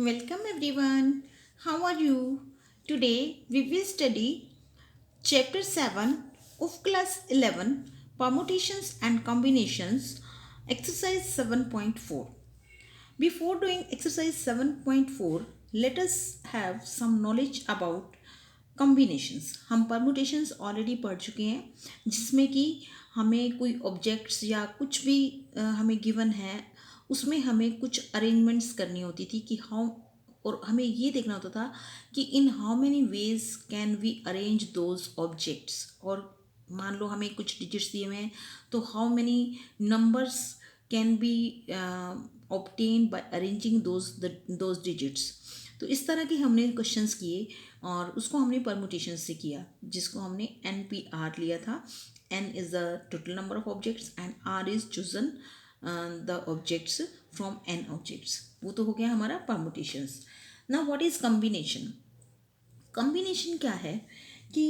Welcome everyone. How are you? Today we will study chapter 7 of class 11 permutations and combinations exercise 7.4. Before doing exercise 7.4, let us have some knowledge about combinations. हम permutations already पढ़ चुके हैं जिसमें कि हमें कोई objects या कुछ भी हमें गिवन है उसमें हमें कुछ अरेंजमेंट्स करनी होती थी कि हाउ और हमें ये देखना होता था कि in how many ways can we arrange those objects. और मान लो हमें कुछ डिजिट्स दिए हुए हैं तो how many numbers can be obtain bye arranging those digits. तो इस तरह के हमने क्वेश्चंस किए और उसको हमने परमुटेशन से किया जिसको हमने NPR लिया था. N is the total number of objects and R is chosen the objects from N objects. वो तो हो गया हमारा परमुटेशंस. ना व्हाट इज़ कम्बिनेशन. कम्बिनेशन क्या है कि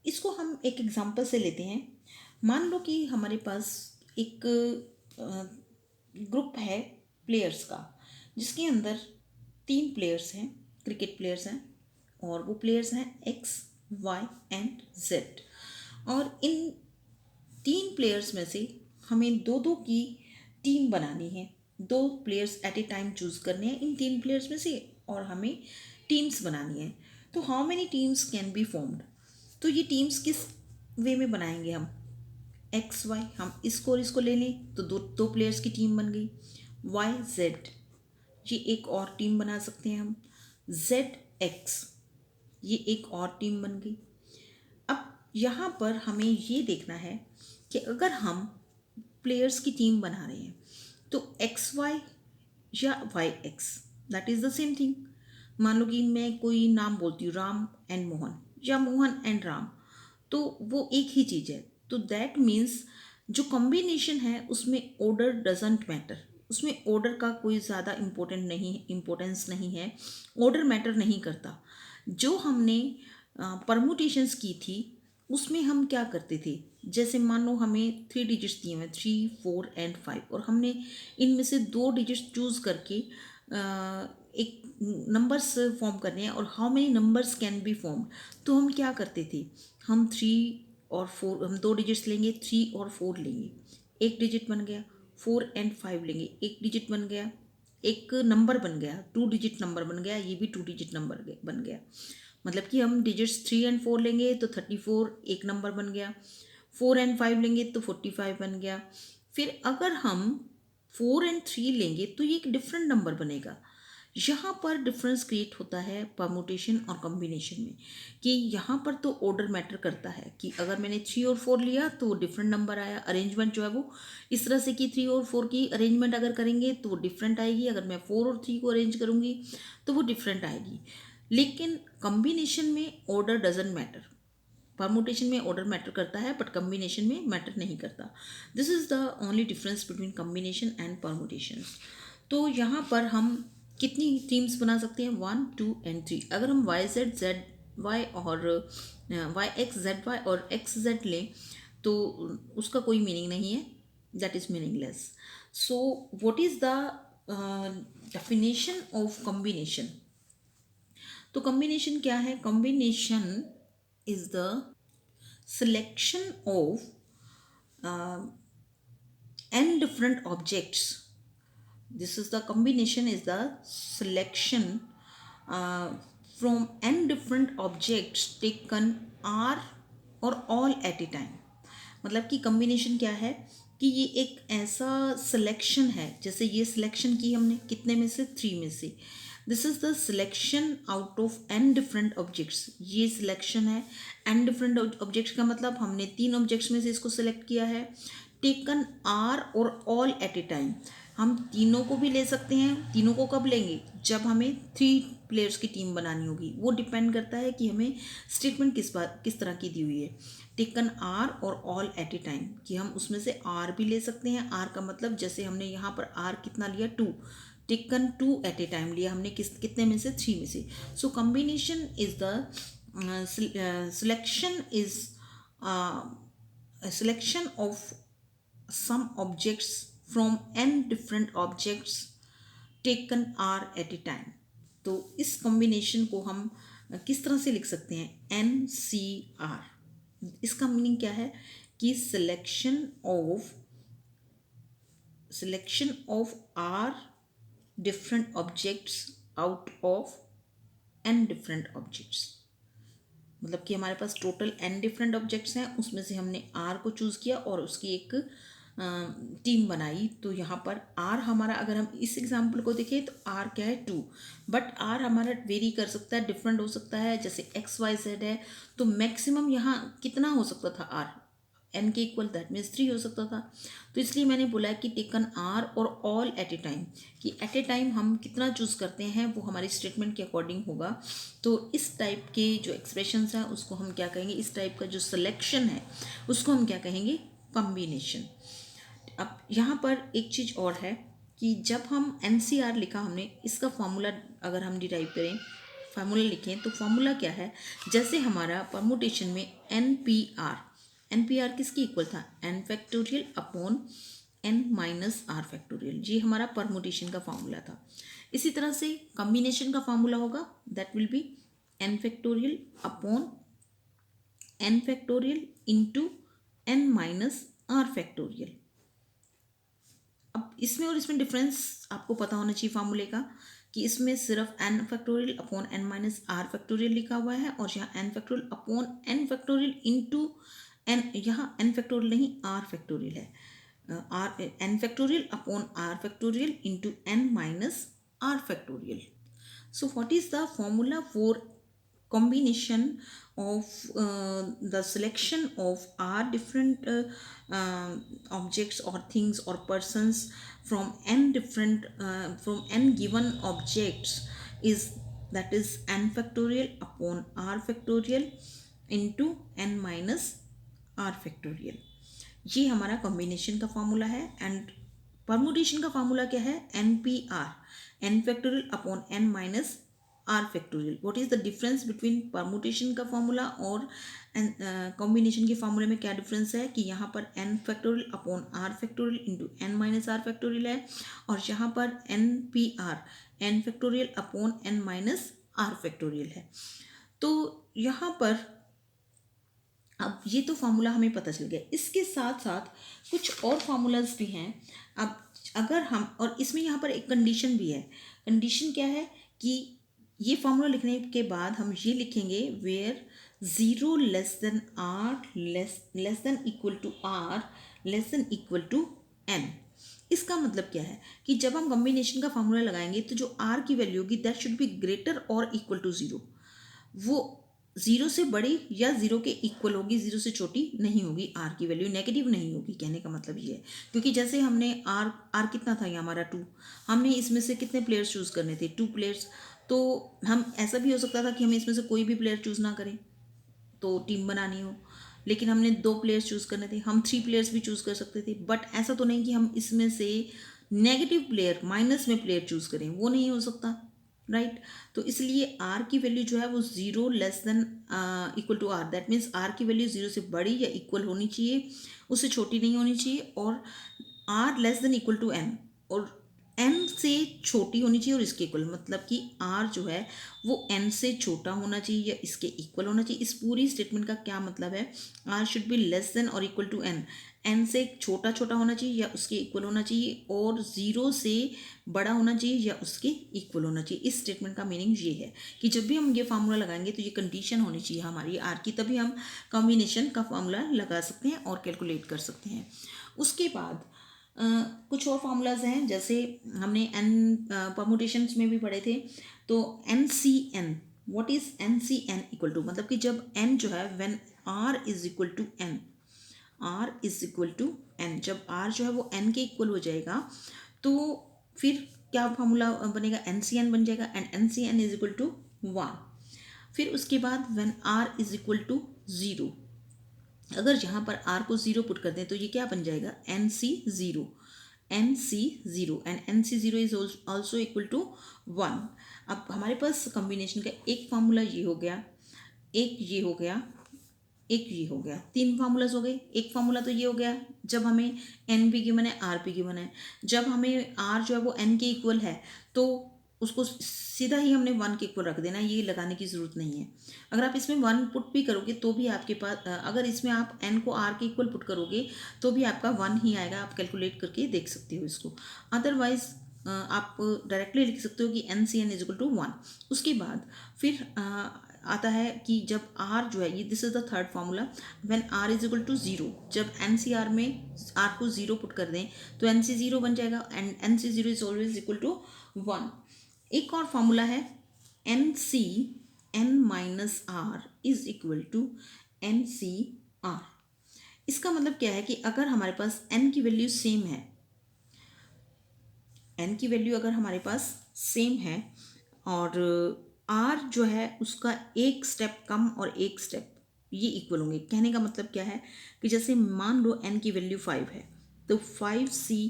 इसको हम एक एग्जांपल से लेते हैं. मान लो कि हमारे पास एक ग्रुप है प्लेयर्स का जिसके अंदर 3 प्लेयर्स हैं, क्रिकेट प्लेयर्स हैं और वो प्लेयर्स हैं X, Y एंड Z. और इन 3 प्लेयर्स में से हमें दो दो की टीम बनानी है. 2 players eight a time choose करने हैं इन 3 प्लेयर्स में से और हमें टीम्स बनानी है. तो how many teams can be formed. तो ये टीम्स किस वे में बनाएंगे हम. एक्स वाई हम इसको और इसको ले लें तो दो दो प्लेयर्स की टीम बन गई. वाई जेड ये एक और टीम बना सकते हैं हम. जेड एक्स ये एक और टीम बन गई. अब यहाँ पर हमें ये देखना है कि अगर हम प्लेयर्स की टीम बना रहे हैं तो एक्स वाई या Y X that is the same thing. मान लो कि मैं कोई नाम बोलती हूँ राम एंड मोहन या मोहन एंड राम तो वो एक ही चीज़ है. तो दैट मीन्स जो कॉम्बिनेशन है उसमें ऑर्डर डजेंट मैटर. उसमें ऑर्डर का कोई ज़्यादा इम्पोर्टेंस नहीं है. ऑर्डर मैटर नहीं करता. जो हमने परमुटेशंस की थी उसमें हम क्या करते थे. जैसे मान लो हमें 3 डिजिट्स दिए हुए 3, 4 एंड 5 और हमने इनमें से 2 डिजिट्स चूज़ करके एक नंबर्स फॉर्म करने हैं और how many numbers can be form. तो हम क्या करते थे. हम 3 और 4 हम 2 डिजिट्स लेंगे 3 और 4 लेंगे. एक डिजिट बन गया. 4 एंड 5 लेंगे एक डिजिट बन गया. एक नंबर बन गया 2 डिजिट नंबर बन गया. ये भी 2 डिजिट नंबर बन गया. मतलब कि हम डिजिट्स 3 एंड 4 लेंगे तो 34 एक नंबर बन गया. 4 एंड 5 लेंगे तो 45 बन गया. फिर अगर हम 4 एंड 3 लेंगे तो ये एक डिफरेंट नंबर बनेगा. यहाँ पर डिफरेंस क्रिएट होता है परमुटेशन और कॉम्बिनेशन में कि यहाँ पर तो ऑर्डर मैटर करता है कि अगर मैंने 3 और 4 लिया तो वो डिफरेंट नंबर आया. अरेंजमेंट जो है वो इस तरह से कि 3 और 4 की अरेंजमेंट अगर करेंगे तो वो डिफरेंट आएगी. अगर मैं 4 और 3 को अरेंज करूँगी तो वो डिफरेंट आएगी. लेकिन कॉम्बिनेशन में ऑर्डर डजेंट मैटर. परमुटेशन में ऑर्डर मैटर करता है बट कॉम्बिनेशन में मैटर नहीं करता. This is the only difference between combination and permutation. तो यहाँ पर हम कितनी टीम्स बना सकते हैं 1, 2 एंड 3. अगर हम वाई जेड जेड वाई और वाई एक्स जेड वाई और एक्स जेड लें तो उसका कोई मीनिंग नहीं है. That is meaningless. So what is the definition of combination. तो कॉम्बिनेशन क्या है. Combination is the selection of n different objects. This is the combination is the selection uh, from n different objects taken are or all at a time. मतलब कि combination क्या है कि ये एक ऐसा सिलेक्शन है. जैसे ये सिलेक्शन की हमने कितने में से 3 में से. This is the selection out of n different objects. ये सिलेक्शन है n डिफरेंट ऑब्जेक्ट्स का मतलब हमने 3 ऑब्जेक्ट्स में से इसको सिलेक्ट किया है. टेकन आर और ऑल एट ए टाइम. हम तीनों को भी ले सकते हैं. तीनों को कब लेंगे जब हमें 3 प्लेयर्स की टीम बनानी होगी. वो डिपेंड करता है कि हमें स्टेटमेंट किस तरह की दी हुई है. टेकन आर और ऑल एट ए टाइम कि हम उसमें से आर भी ले सकते हैं. आर का मतलब जैसे हमने यहाँ पर आर कितना लिया 2. टेकन 2 एट ए टाइम लिया हमने कितने में से 3 में से. So combination is the selection is selection of some objects from n different objects taken R at a time. तो इस कॉम्बिनेशन को हम किस तरह से लिख सकते हैं, NCR। इसका मीनिंग क्या है कि selection of R different objects out of n different objects. मतलब कि हमारे पास टोटल n डिफरेंट ऑब्जेक्ट्स हैं, उसमें से हमने r को चूज़ किया और उसकी एक टीम बनाई। तो यहाँ पर r हमारा, अगर हम इस एग्जांपल को देखें तो r क्या है 2, बट r हमारा वेरी कर सकता है, डिफरेंट हो सकता है। जैसे XYZ है तो मैक्सिमम यहाँ कितना हो सकता था r, n के इक्वल, दैट मीन्स 3 हो सकता था। तो इसलिए मैंने बोला कि टेकन आर और ऑल एट ए टाइम, कि एट ए टाइम हम कितना चूज़ करते हैं वो हमारी स्टेटमेंट के अकॉर्डिंग होगा। तो इस टाइप के जो एक्सप्रेशंस हैं उसको हम क्या कहेंगे, इस टाइप का जो सिलेक्शन है उसको हम क्या कहेंगे, कॉम्बिनेशन। अब यहाँ पर एक चीज़ और है कि जब हम NCR लिखा हमने, इसका फॉर्मूला अगर हम डिराइव करें, फार्मूला लिखें तो फॉर्मूला क्या है, जैसे हमारा परमुटेशन में NPR किसकी इक्वल था, n factorial upon n minus r factorial. ये हमारा परमुटेशन का फॉर्मूला था। इसी तरह से कॉम्बिनेशन का फॉर्मूला होगा, that will be n factorial upon n factorial into n minus r factorial. अब इसमें और इसमें डिफरेंस आपको पता होना चाहिए फार्मूले का, कि इसमें सिर्फ n factorial upon n minus r factorial लिखा हुआ है और यहाँ n factorial upon n factorial into n, यहाँ n फैक्टोरियल नहीं r फैक्टोरियल है, n factorial upon r factorial into n minus r factorial. So what is the formula for combination of the selection of r different objects or things or persons from n different from n given objects is, that is n factorial upon r factorial into n minus r factorial। ये हमारा combination का formula है। And permutation का formula क्या है, NPR, n factorial upon n minus r factorial. What is the difference between permutation का formula और combination के फॉर्मूले में क्या डिफरेंस है, कि यहाँ पर n factorial upon r factorial into n minus r factorial है, और यहाँ पर NPR n factorial upon n minus r factorial है। तो यहाँ पर अब ये तो फार्मूला हमें पता चल गया। इसके साथ साथ कुछ और फार्मूलाज भी हैं। अब अगर हम, और इसमें यहाँ पर एक कंडीशन भी है। कंडीशन क्या है कि ये फार्मूला लिखने के बाद हम ये लिखेंगे where 0 less than r less than equal to r less than equal to n। इसका मतलब क्या है कि जब हम कॉम्बिनेशन का फार्मूला लगाएंगे तो जो r की वैल्यू होगी दैट शुड बी ग्रेटर और इक्वल टू 0। वो 0 से बड़ी या 0 के इक्वल होगी, 0 से छोटी नहीं होगी। r की वैल्यू नेगेटिव नहीं होगी, कहने का मतलब ये है। क्योंकि जैसे हमने r कितना था, ये हमारा 2, हमने इसमें से कितने प्लेयर्स चूज़ करने थे, 2 प्लेयर्स। तो हम, ऐसा भी हो सकता था कि हमें इसमें से कोई भी प्लेयर चूज़ ना करें तो टीम बनानी हो, लेकिन हमने 2 प्लेयर्स चूज़ करने थे, हम 3 प्लेयर्स भी चूज़ कर सकते थे। बट ऐसा तो नहीं कि हम इसमें से नेगेटिव प्लेयर, माइनस में प्लेयर चूज़ करें, वो नहीं हो सकता, राइट। तो इसलिए r की वैल्यू जो है वो 0 less than equal to r, that means r की वैल्यू 0 से बड़ी या इक्वल होनी चाहिए, उससे छोटी नहीं होनी चाहिए, और r less than equal to n, और n से छोटी होनी चाहिए और इसके इक्वल। मतलब कि r जो है वो n से छोटा होना चाहिए या इसके इक्वल होना चाहिए। इस पूरी स्टेटमेंट का क्या मतलब है, r should be less than और इक्वल टू n, n से छोटा छोटा होना चाहिए या उसके इक्वल होना चाहिए, और 0 से बड़ा होना चाहिए या उसके इक्वल होना चाहिए। इस स्टेटमेंट का मीनिंग ये है कि जब भी हम ये फार्मूला लगाएंगे तो ये कंडीशन होनी चाहिए हमारी r की, तभी हम कॉम्बिनेशन का फार्मूला लगा सकते हैं और कैलकुलेट कर सकते हैं। उसके बाद कुछ और फार्मूलाज हैं, जैसे हमने n परमुटेशंस में भी पढ़े थे। तो NCN, what is NCN equal to, मतलब कि जब n जो है when r is equal to n, r is equal to n, जब r जो है वो n के इक्वल हो जाएगा तो फिर क्या फार्मूला बनेगा, NCN बन जाएगा, and NCN is equal to 1। फिर उसके बाद when r is equal to 0, अगर यहाँ पर r को 0 पुट कर दें तो ये क्या बन जाएगा, NC0 and NC0 is also equal to 1। अब हमारे पास कॉम्बिनेशन का एक फार्मूला ये हो गया, एक ये हो गया, एक ये हो गया, 3 फार्मूलाज हो गए। एक फार्मूला तो ये हो गया जब हमें n भी गिवन है, r भी गिवन है। जब हमें r जो है वो n के इक्वल है तो उसको सीधा ही हमने 1 के इक्वल रख देना, ये लगाने की ज़रूरत नहीं है। अगर आप इसमें 1 पुट भी करोगे तो भी आपके पास अगर इसमें आप n को r के इक्वल पुट करोगे तो भी आपका 1 ही आएगा। आप कैलकुलेट करके देख सकते हो इसको। अदरवाइज आप डायरेक्टली लिख सकते हो कि N C N is equal to 1। उसके बाद फिर आता है कि जब r जो है, ये this is the third formula, when r is equal to 0, जब एन सी आर में r को 0 पुट कर दें तो एन सी 0 बन जाएगा and N C 0 is always equal to 1। एक और फार्मूला है N C N minus R is equal to N C R. इसका मतलब क्या है कि अगर हमारे पास n की वैल्यू सेम है, n की वैल्यू अगर हमारे पास सेम है और r जो है उसका एक स्टेप कम और एक स्टेप ये इक्वल होंगे। कहने का मतलब क्या है कि जैसे मान लो n की वैल्यू 5 है तो 5c,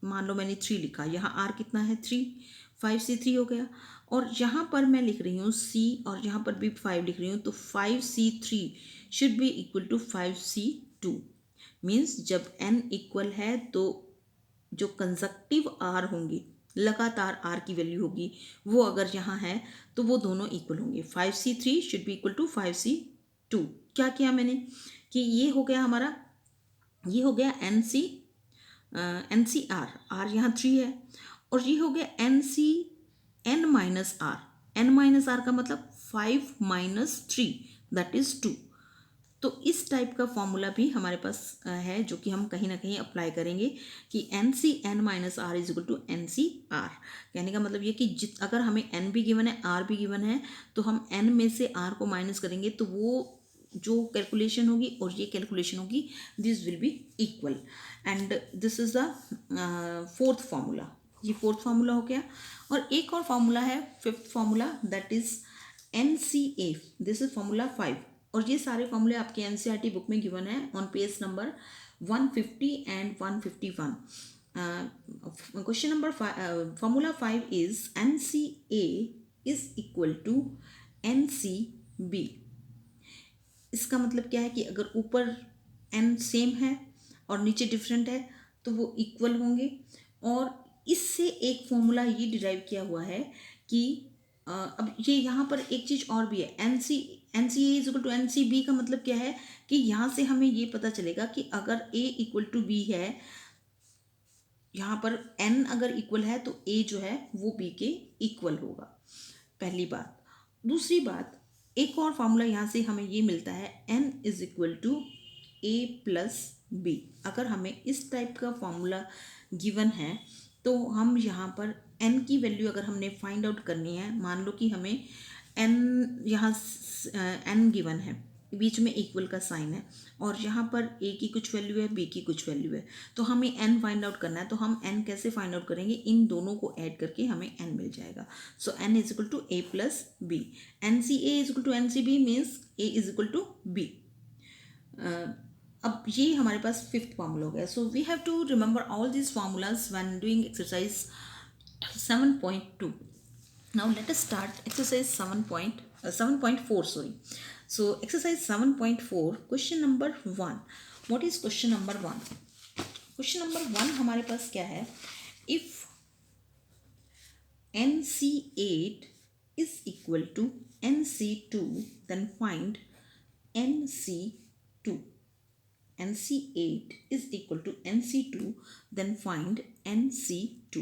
मान लो मैंने 3 लिखा, यहाँ r कितना है 3, 5c 3 हो गया। और यहाँ पर मैं लिख रही हूँ c और यहाँ पर भी 5 लिख रही हूँ, तो 5c 3 should be equal to 5c 2। Means जब n इक्वल है तो जो कंजक्टिव आर होंगे, लगातार आर की वैल्यू होगी, वो अगर यहाँ है तो वो दोनों इक्वल होंगे। 5c3 should be equal to 5c2। क्या किया मैंने कि ये हो गया हमारा, ये हो गया एन सी आर, आर यहाँ 3 है, और ये हो गया N C N minus R. N minus R का मतलब 5 माइनस 3 दैट इज 2। तो इस टाइप का फॉर्मूला भी हमारे पास है जो कि हम कहीं ना कहीं अप्लाई करेंगे कि N C N minus R is equal to N C R. कहने का मतलब ये कि अगर हमें एन भी गिवन है आर भी गिवन है तो हम एन में से आर को माइनस करेंगे तो वो जो कैलकुलेशन होगी और ये कैलकुलेशन होगी, this will be equal. And this is the fourth formula. ये फोर्थ फार्मूला हो गया। और एक और फार्मूला है, fifth formula, that is N C A. This is formula 5। और ये सारे फॉर्मूले आपके एनसीईआरटी बुक में गिवन है on page number 150 and 151। Question number formula 5 is N C A is equal to N C B. इसका मतलब क्या है कि अगर ऊपर n सेम है और नीचे डिफरेंट है तो वो इक्वल होंगे। और इससे एक फॉर्मूला ये डिराइव किया हुआ है कि अब ये यहाँ पर एक चीज़ और भी है, N C A is equal to N C B का मतलब क्या है कि यहाँ से हमें ये पता चलेगा कि अगर a इक्वल टू बी है, यहाँ पर n अगर इक्वल है तो a जो है वो b के इक्वल होगा, पहली बात। दूसरी बात, एक और फार्मूला यहाँ से हमें ये मिलता है n is equal to a plus B. अगर हमें इस टाइप का फार्मूला गिवन है तो हम यहाँ पर n की वैल्यू अगर हमने फाइंड आउट करनी है, मान लो कि हमें n यहाँ n गिवन है, बीच में इक्वल का साइन है और यहाँ पर a की कुछ वैल्यू है b की कुछ वैल्यू है, तो हमें n फाइंड आउट करना है। तो हम n कैसे फाइंड आउट करेंगे, इन दोनों को ऐड करके हमें n मिल जाएगा। So n is equal to a plus B. N C A is equal to N C B means a is equal to b। अब ये हमारे पास फिफ्थ फार्मूला हो गया। So we have to remember all this formulas when doing exercise 7.2. Now let us start exercise 7.4, sorry. So exercise 7.4, question number 1. What is question number 1? Question number 1 हमारे पास क्या है, if NC8 is equal to NC2 then find NC2. NC8 is equal to NC2 then find NC2।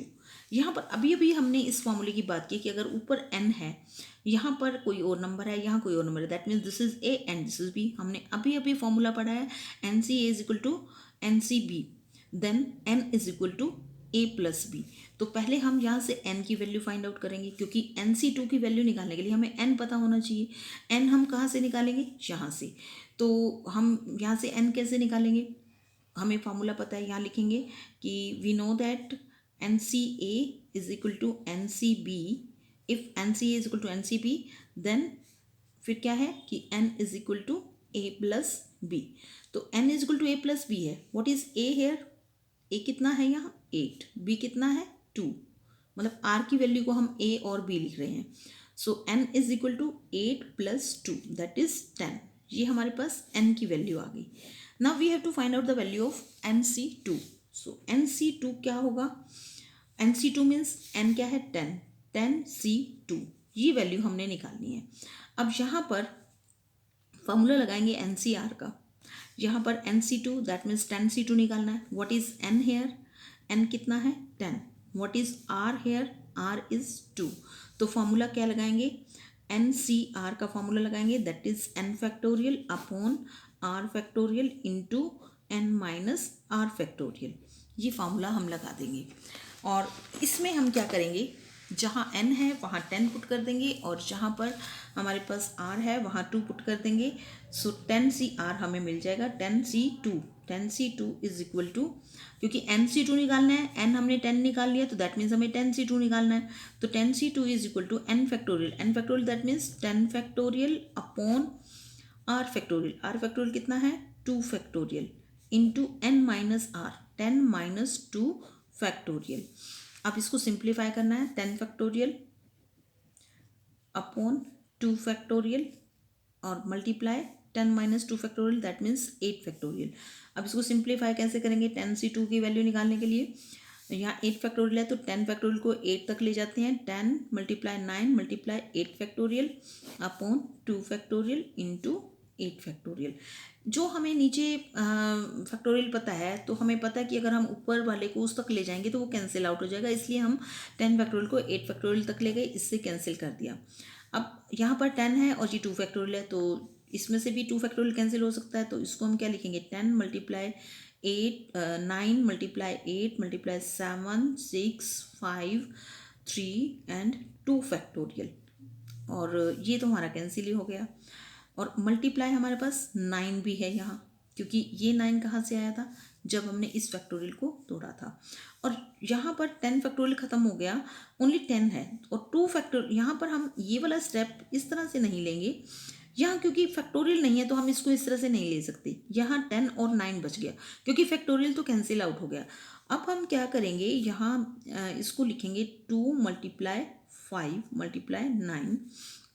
यहाँ पर अभी अभी हमने इस फॉर्मूले की बात की कि अगर ऊपर n है, यहाँ पर कोई और नंबर है, यहाँ कोई और नंबर है, that means this is a and this is b। हमने अभी अभी फॉर्मूला पढ़ा है NCA is equal to NCB then n is equal to a plus B. तो पहले हम यहाँ से n की वैल्यू फाइंड आउट करेंगे क्योंकि NC2 की वैल्यू निकालने के लिए हमें n पता होना चाहिए। n हम कहाँ से निकालेंगे, यहाँ से। तो हम यहाँ से n कैसे निकालेंगे, हमें फार्मूला पता है, यहाँ लिखेंगे कि we know that NCA is equal to NCB। If NCA is equal to NCB then फिर क्या है कि n is equal to a plus B. तो n is equal to a plus b है। What is a here, a कितना है यहाँ 8, b कितना है 2, मतलब r की वैल्यू को हम a और b लिख रहे हैं। So n is equal to 8 plus 2 that is 10। ये हमारे पास n की वैल्यू आ गई। Now we have to find out the value of NC2। So NC2 क्या होगा, NC2 मीन्स n क्या है 10, 10C2, ये वैल्यू हमने निकालनी है। अब यहाँ पर फॉर्मूला लगाएंगे NCR का, यहाँ पर NC2 दैट मीन्स 10C2 निकालना है। What is n here, n कितना है 10। What is r here, r is 2। तो फॉर्मूला क्या लगाएंगे, NCR का फॉर्मूला लगाएंगे that is n factorial upon r factorial into n minus r factorial, ये फॉर्मूला हम लगा देंगे। और इसमें हम क्या करेंगे, जहाँ n है वहाँ 10 पुट कर देंगे और जहाँ पर हमारे पास r है वहाँ 2 पुट कर देंगे। सो 10CR हमें मिल जाएगा 10C2। 10C2 is equal to, क्योंकि NC2 निकालना है, n हमने 10 निकाल लिया तो दैट मीन्स हमें 10C2 निकालना है। तो 10C2 is equal to n factorial, n factorial that means 10 factorial upon r factorial, r factorial कितना है 2 factorial into n minus r, 10 minus 2 factorial. अब इसको सिंप्लीफाई करना है, 10 फैक्टोरियल अपॉन 2 फैक्टोरियल और multiply 10 minus 2 factorial that means 8 factorial. अब इसको simplify कैसे करेंगे, 10C2 की वैल्यू निकालने के लिए यहाँ 8 फैक्टोरियल है तो 10 फैक्टोरियल को 8 तक ले जाते हैं, 10 multiply 9 multiply 8 factorial upon 2 factorial into 8 factorial. जो हमें नीचे फैक्टोरियल पता है तो हमें पता है कि अगर हम ऊपर वाले को उस तक ले जाएंगे तो वो कैंसिल आउट हो जाएगा, इसलिए हम 10 फैक्टोरियल को 8 फैक्टोरियल तक ले गए, इससे कैंसिल कर दिया। अब यहाँ पर 10 है और ये 2 फैक्टोरियल है तो इसमें से भी 2 फैक्टोरियल कैंसिल हो सकता है, तो इसको हम क्या लिखेंगे 10 multiply 8 9 multiply 8 multiply 7 6 5 3 and 2 factorial. और ये तो हमारा कैंसिल ही हो गया। और मल्टीप्लाई हमारे पास 9 भी है यहाँ, क्योंकि ये 9 कहाँ से आया था, जब हमने इस फैक्टोरियल को तोड़ा था। और यहाँ पर 10 फैक्टोरियल ख़त्म हो गया, ओनली 10 है और 2 फैक्टोरियल। यहाँ पर हम ये वाला स्टेप इस तरह से नहीं लेंगे यहाँ, क्योंकि फैक्टोरियल नहीं है तो हम इसको इस तरह से नहीं ले सकते। यहाँ 10 और 9 बच गया क्योंकि फैक्टोरियल तो कैंसिल आउट हो गया। अब हम क्या करेंगे, यहाँ इसको लिखेंगे 2 मल्टीप्लाई 5 मल्टीप्लाई 9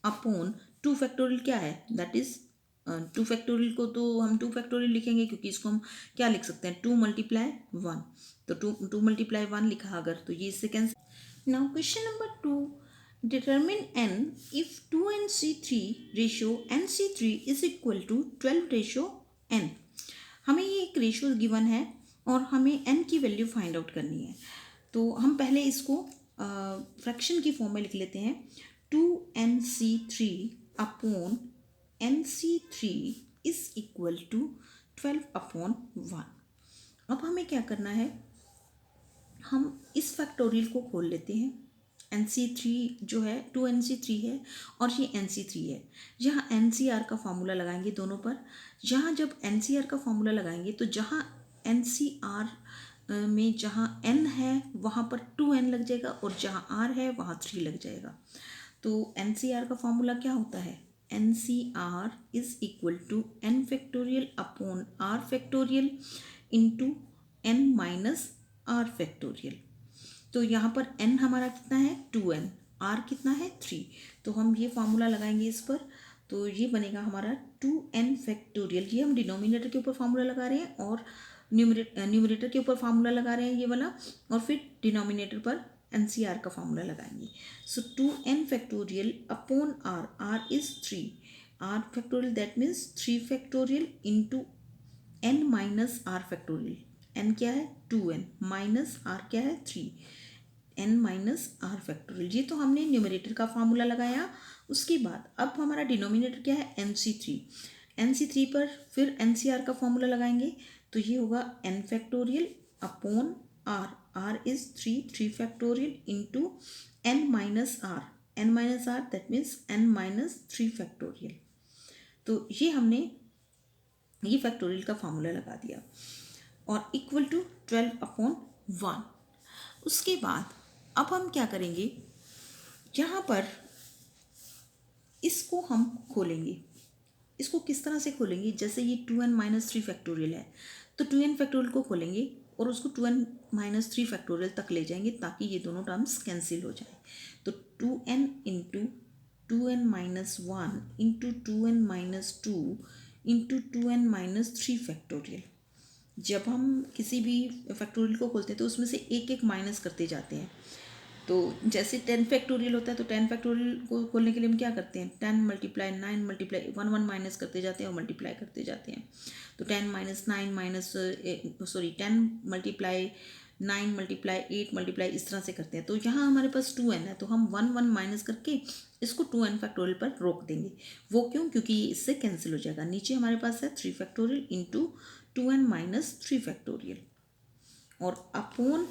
अपॉन 2 फैक्टोरियल क्या है दैट इज 2 फैक्टोरियल को तो हम 2 फैक्टोरियल लिखेंगे, क्योंकि इसको हम क्या लिख सकते हैं 2 मल्टीप्लाई 1, तो 2 मल्टीप्लाई 1 लिखा अगर तो ये इससे cancel. Now question number 2, determine n if 2nC3 ratio nC3 is equal to 12 ratio n। हमें ये एक रेशियो गिवन है और हमें n की वैल्यू फाइंड आउट करनी है। तो हम पहले इसको फ्रैक्शन की फॉर्म में लिख लेते हैं, 2nC3 upon nC3 is equal to 12 upon 1। अब हमें क्या करना है, हम इस फैक्टोरियल को खोल लेते हैं। NC3 जो है 2nC3 है और ये NC3 है। यहाँ NCR का फॉर्मूला लगाएंगे दोनों पर। यहाँ जब NCR का फॉर्मूला लगाएंगे तो जहाँ NCR में जहाँ n है वहाँ पर 2n लग जाएगा और जहाँ r है वहाँ 3 लग जाएगा। तो NCR का फॉर्मूला क्या होता है, NCR is equal to n factorial upon r factorial into n minus r factorial. तो यहाँ पर n हमारा कितना है 2n, r कितना है 3। तो हम ये फार्मूला लगाएंगे इस पर, तो ये बनेगा हमारा 2n फैक्टोरियल। ये हम डिनोमिनेटर के ऊपर फार्मूला लगा रहे हैं और न्यूमरेटर के ऊपर फार्मूला लगा रहे हैं ये वाला, और फिर डिनोमिनेटर पर NCR का फार्मूला लगाएंगे। सो 2n factorial upon r, r is 3, r factorial that means 3 factorial into n minus r factorial. n क्या है 2n माइनस r क्या है 3, n माइनस आर फैक्टोरियल। ये तो हमने न्यूमरेटर का फार्मूला लगाया। उसके बाद अब हमारा डिनोमिनेटर क्या है NC3, NC3 पर फिर NCR का फार्मूला लगाएंगे तो ये होगा n factorial upon r, r is 3 factorial into n minus r that means n minus 3 factorial. तो ये हमने ये फैक्टोरियल का फार्मूला लगा दिया और इक्वल टू 12 अपॉन 1। उसके बाद अब हम क्या करेंगे, यहाँ पर इसको हम खोलेंगे। इसको किस तरह से खोलेंगे, जैसे ये 2n माइनस 3 फैक्टोरियल है तो 2n फैक्टोरियल को खोलेंगे और उसको 2n माइनस 3 फैक्टोरियल तक ले जाएंगे ताकि ये दोनों टर्म्स कैंसिल हो जाए। तो 2n into 2n minus 1 into 2n minus 2 into 2n minus 3 factorial, जब हम किसी भी फैक्टोरियल को खोलते हैं तो उसमें से एक एक माइनस करते जाते हैं। तो जैसे 10 फैक्टोरियल होता है तो 10 फैक्टोरियल को खोलने के लिए हम क्या करते हैं, 10 मल्टीप्लाई 9 मल्टीप्लाई 1 माइनस करते जाते हैं और मल्टीप्लाई करते जाते हैं। तो 10 minus 9 minus 10 multiply 9 multiply 8 multiply इस तरह से करते हैं। तो यहाँ हमारे पास 2n है तो हम 1 माइनस करके इसको 2n फैक्टोरियल पर रोक देंगे। वो क्यों? क्योंकि ये इससे कैंसिल हो जाएगा। नीचे हमारे पास है 3 factorial into 2n minus 3 factorial और upon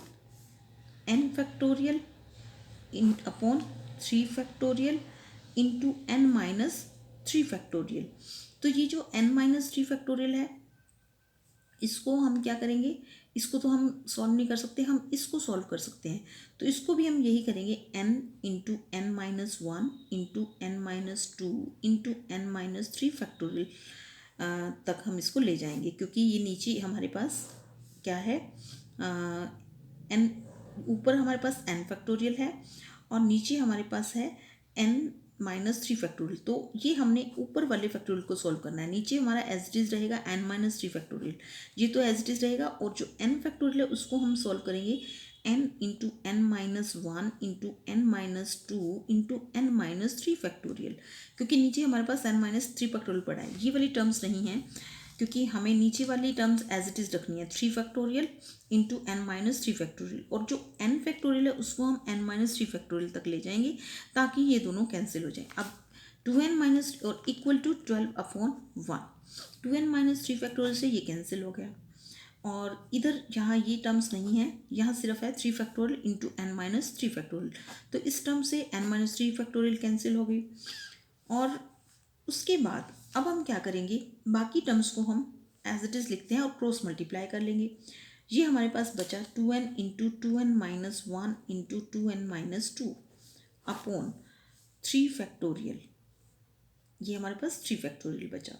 n factorial in upon 3 factorial into n minus 3 factorial. तो ये जो n माइनस 3 फैक्टोरियल है इसको हम क्या करेंगे, इसको तो हम सॉल्व नहीं कर सकते, हम इसको सॉल्व कर सकते हैं। तो इसको भी हम यही करेंगे, n into N minus 1 into N minus 2 into N minus 3 factorial तक हम इसको ले जाएंगे, क्योंकि ये नीचे हमारे पास क्या है, एन ऊपर हमारे पास n फैक्टोरियल है और नीचे हमारे पास है n माइनस 3 फैक्टोरियल। तो ये हमने ऊपर वाले फैक्टोरियल को सॉल्व करना है। नीचे हमारा एज इट इज रहेगा n माइनस 3 फैक्टोरियल, ये तो एज इट इज रहेगा। और जो n फैक्टोरियल है उसको हम सॉल्व करेंगे n into N minus 1 into N minus 2 into N minus 3 factorial, क्योंकि नीचे हमारे पास n माइनस 3 फैक्टोरियल पड़ा है। ये वाली टर्म्स नहीं है, क्योंकि हमें नीचे वाली टर्म्स एज इट इज रखनी है, 3 factorial into N minus 3 factorial, और जो n फैक्टोरियल है उसको हम n माइनस 3 फैक्टोरियल तक ले जाएंगे ताकि ये दोनों कैंसिल हो जाए। अब 2n माइनस और equal to 12 upon 1, 2n minus 3 factorial से ये कैंसिल हो गया। और इधर यहाँ ये टर्म्स नहीं है, यहाँ सिर्फ है 3 factorial into N minus 3 factorial. तो इस टर्म से n माइनस 3 फैक्टोरियल कैंसिल हो गई। और उसके बाद अब हम क्या करेंगे, बाकी टर्म्स को हम एज इट इज़ लिखते हैं और क्रॉस मल्टीप्लाई कर लेंगे। ये हमारे पास बचा 2n into 2n minus 1 into 2n minus 2 upon 3 factorial. ये हमारे पास 3 फैक्टोरियल बचा।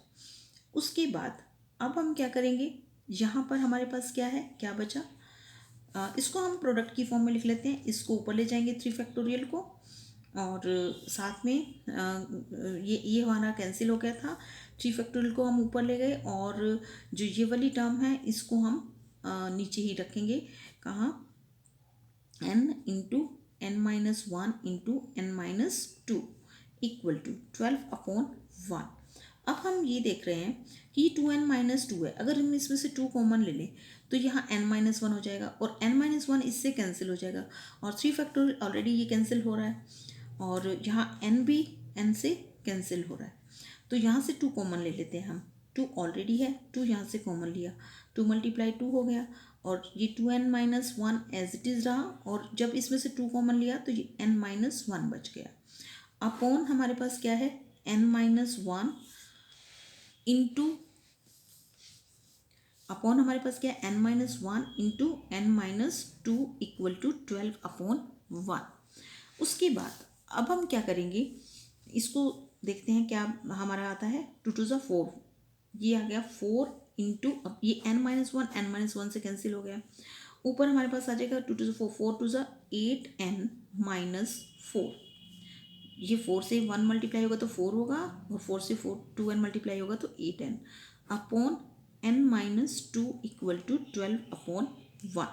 उसके बाद अब हम क्या करेंगे, यहाँ पर हमारे पास क्या है, क्या बचा, इसको हम प्रोडक्ट की फॉर्म में लिख लेते हैं। इसको ऊपर ले जाएंगे 3 फैक्टोरियल को, और साथ में ये हमारा कैंसिल हो गया था। 3 फैक्टोरियल को हम ऊपर ले गए और जो ये वाली टर्म है इसको हम नीचे ही रखेंगे। कहाँ, n into N minus 1 into N minus 2 equal to 12 upon 1। अब हम ये देख रहे हैं कि 2n माइनस 2 है, अगर हम इसमें से 2 कॉमन ले लें तो यहाँ n माइनस 1 हो जाएगा और n माइनस 1 इससे कैंसिल हो जाएगा, और 3 फैक्टोरियल ऑलरेडी ये कैंसिल हो रहा है, और यहाँ n भी n से कैंसिल हो रहा है। तो यहाँ से 2 कॉमन ले लेते हैं हम, 2 ऑलरेडी है, 2 यहाँ से कॉमन लिया, 2 मल्टीप्लाई 2 हो गया, और ये 2n minus 1 as it is रहा, और जब इसमें से 2 कॉमन लिया तो ये n माइनस 1 बच गया। अपॉन हमारे पास क्या है, n माइनस 1 इंटू, अपॉन हमारे पास क्या है, n minus 1 into N minus 2 equal to 12 upon 1। उसके बाद अब हम क्या करेंगे, इसको देखते हैं क्या हमारा आता है, 2 टू ज़ा 4, ये आ गया 4 इंटू, अब ये n माइनस 1 से कैंसिल हो गया। ऊपर हमारे पास आ जाएगा 2 टू ज़ा 4, 4 टू ज़ा 8n माइनस 4, ये 4 से 1 मल्टीप्लाई होगा तो 4 होगा, और 4 से 2n मल्टीप्लाई होगा तो 8n upon n minus 2 equal to 12 upon 1।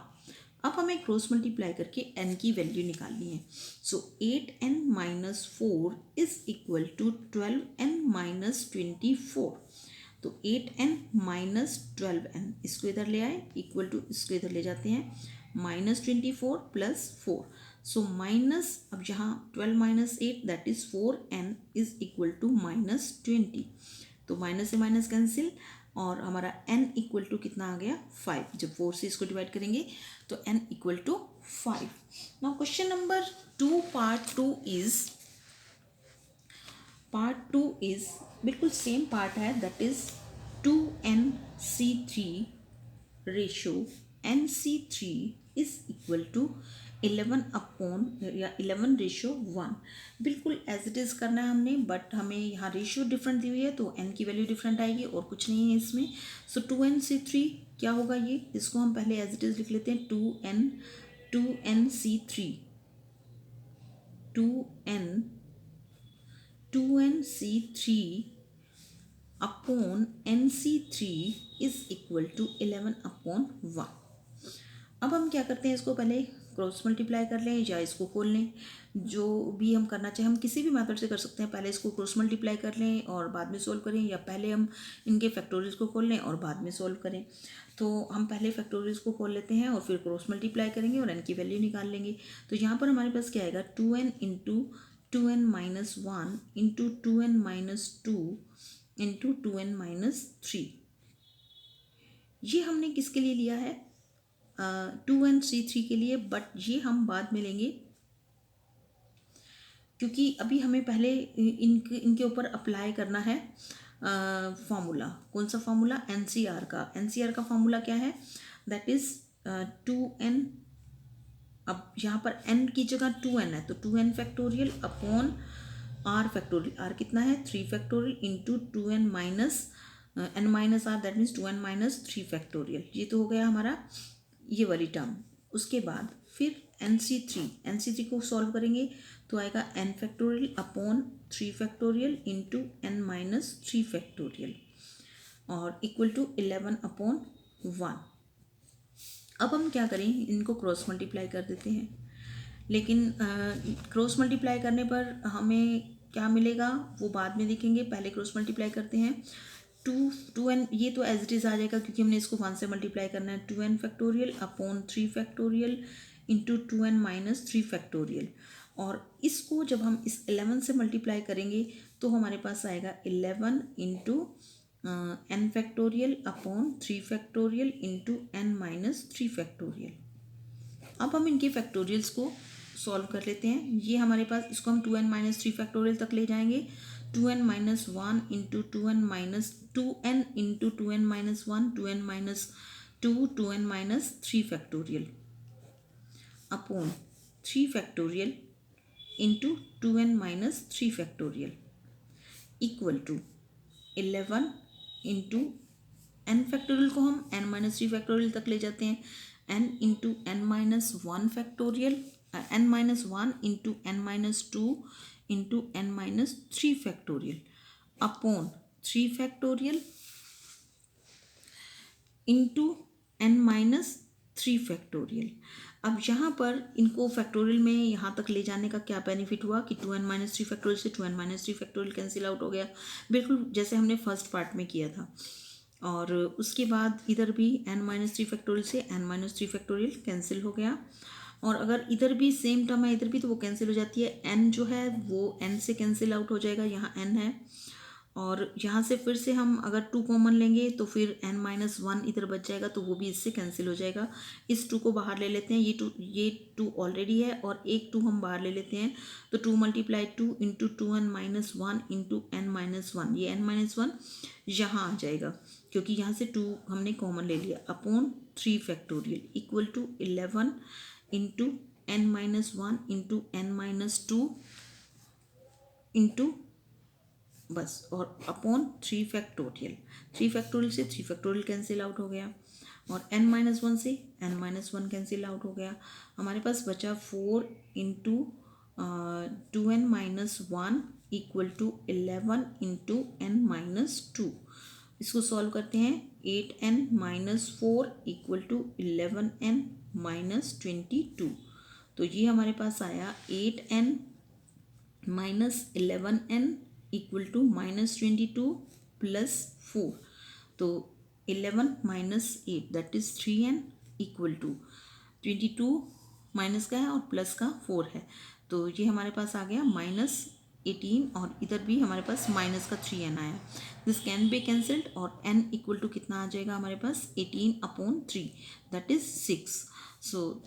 अब हमें क्रॉस मल्टीप्लाई करके n की वैल्यू निकालनी है। So 8n minus 4 is equal to 12n minus 24। तो 8n माइनस 12n, इसको इधर ले आए, इक्वल टू इसको इधर ले जाते हैं, माइनस 24 प्लस 4। सो माइनस, अब यहाँ 12 minus 8 that is 4n is equal to minus 20। तो माइनस से माइनस कैंसिल, और हमारा n इक्वल टू कितना आ गया, 5। जब 4 से इसको डिवाइड करेंगे तो n equal to 5। Now question number 2 part two is बिल्कुल सेम पार्ट है, that is 2nc3 ratio nc3 is equal to 11 upon या 11 रेशो 1। बिल्कुल एज इट इज़ करना है हमने, बट हमें यहाँ रेशियो डिफरेंट दी हुई है तो n की वैल्यू डिफरेंट आएगी और कुछ नहीं है इसमें। सो 2nc3 क्या होगा, ये इसको हम पहले एज इट इज़ लिख लेते हैं, 2nc3 2nc3 upon NC3 is equal to 11/1। अब हम क्या करते हैं, इसको पहले क्रॉस मल्टीप्लाई कर लें या इसको खोल लें, जो भी हम करना चाहें हम किसी भी मेथड से कर सकते हैं। पहले इसको क्रॉस मल्टीप्लाई कर लें और बाद में सोल्व करें, या पहले हम इनके फैक्टोरियल्स को खोल लें और बाद में सोल्व करें। तो हम पहले फैक्टोरियल्स को खोल लेते हैं और फिर क्रॉस मल्टीप्लाई करेंगे और n की वैल्यू निकाल लेंगे। तो यहाँ पर हमारे पास क्या आएगा, 2n into 2n minus 1 into 2n minus 2 into 2n minus 3। ये हमने किसके लिए लिया है, 2n/3 के लिए, बट ये हम बाद में लेंगे क्योंकि अभी हमें पहले इनके ऊपर अप्लाई करना है फॉर्मूला। कौन सा फॉर्मूला, एनसीआर का फॉर्मूला क्या है, दैट इज 2n। अब यहाँ पर n की जगह 2n है तो 2n factorial upon r factorial, r कितना है 3 factorial into 2n minus n minus r, that means 2n minus 3 factorial. ये तो हो गया हमारा ये वाली टर्म। उसके बाद फिर NC3 को सॉल्व करेंगे तो आएगा n factorial upon 3 factorial into n minus 3 factorial और इक्वल टू 11/1। अब हम क्या करें, इनको क्रॉस मल्टीप्लाई कर देते हैं, लेकिन क्रॉस मल्टीप्लाई करने पर हमें क्या मिलेगा वो बाद में देखेंगे। पहले क्रॉस मल्टीप्लाई करते हैं, 2n, ये तो एज इट इज़ आ जाएगा क्योंकि हमने इसको 1 से मल्टीप्लाई करना है। 2n factorial upon 3 factorial into 2n minus 3 factorial, और इसको जब हम इस 11 से मल्टीप्लाई करेंगे तो हमारे पास आएगा 11 into n factorial upon 3 factorial into n minus 3 factorial. अब हम इनके फैक्टोरियल्स को सॉल्व कर लेते हैं। ये हमारे पास, इसको हम 2n माइनस 3 फैक्टोरियल तक ले जाएंगे। 2n minus 1 into 2n minus 2n into 2n minus 1, 2n minus 2, 2n minus 3 factorial upon 3 factorial into 2n minus 3 factorial equal to 11 into n factorial को हम n माइनस 3 फैक्टोरियल तक ले जाते हैं, n into n minus 1 factorial, n minus 1 into n minus 2 into n minus 3 factorial upon 3 factorial into n minus 3 factorial. अब यहाँ पर इनको फैक्टोरियल में यहाँ तक ले जाने का क्या बेनिफिट हुआ कि 2n माइनस 3 फैक्टोरियल से 2n minus 3 factorial cancel out हो गया, बिल्कुल जैसे हमने फर्स्ट पार्ट में किया था। और उसके बाद इधर भी n माइनस 3 फैक्टोरियल से n माइनस 3 फैक्टोरियल कैंसिल हो गया, और अगर इधर भी सेम टर्म है इधर भी तो वो कैंसिल हो जाती है। n जो है वो n से कैंसिल आउट हो जाएगा, यहाँ n है, और यहाँ से फिर से हम अगर 2 कॉमन लेंगे तो फिर n माइनस 1 इधर बच जाएगा तो वो भी इससे कैंसिल हो जाएगा। इस 2 को बाहर ले लेते हैं, ये 2 ऑलरेडी है और एक 2 हम बाहर ले लेते हैं, तो 2 multiply 2 into 2n minus 1 into n minus 1, ये n माइनस 1 यहाँ आ जाएगा क्योंकि यहाँ से 2 हमने कॉमन ले लिया, upon 3 factorial equal to 11 into n minus 1 into n minus 2 into बस, और अपॉन 3 फैक्टोरियल। 3 फैक्टोरियल से 3 फैक्टोरियल कैंसिल आउट हो गया और n माइनस 1 से n माइनस 1 कैंसिल आउट हो गया। हमारे पास बचा 4 into 2n minus 1 equal to 11 into n minus 2। इसको सॉल्व करते हैं, 8n minus 4 equal to 11n minus 22। तो ये हमारे पास आया 8n minus 11n equal to minus 22 plus 4। तो 11 minus 8 that is 3n equal to 22 minus का है और प्लस का 4 है, तो ये हमारे पास आ गया माइनस 18, और इधर भी हमारे पास माइनस का 3n आया। दिस कैन बी कैंसल्ड और n इक्वल टू कितना आ जाएगा हमारे पास 18/3 दैट इज 6। सो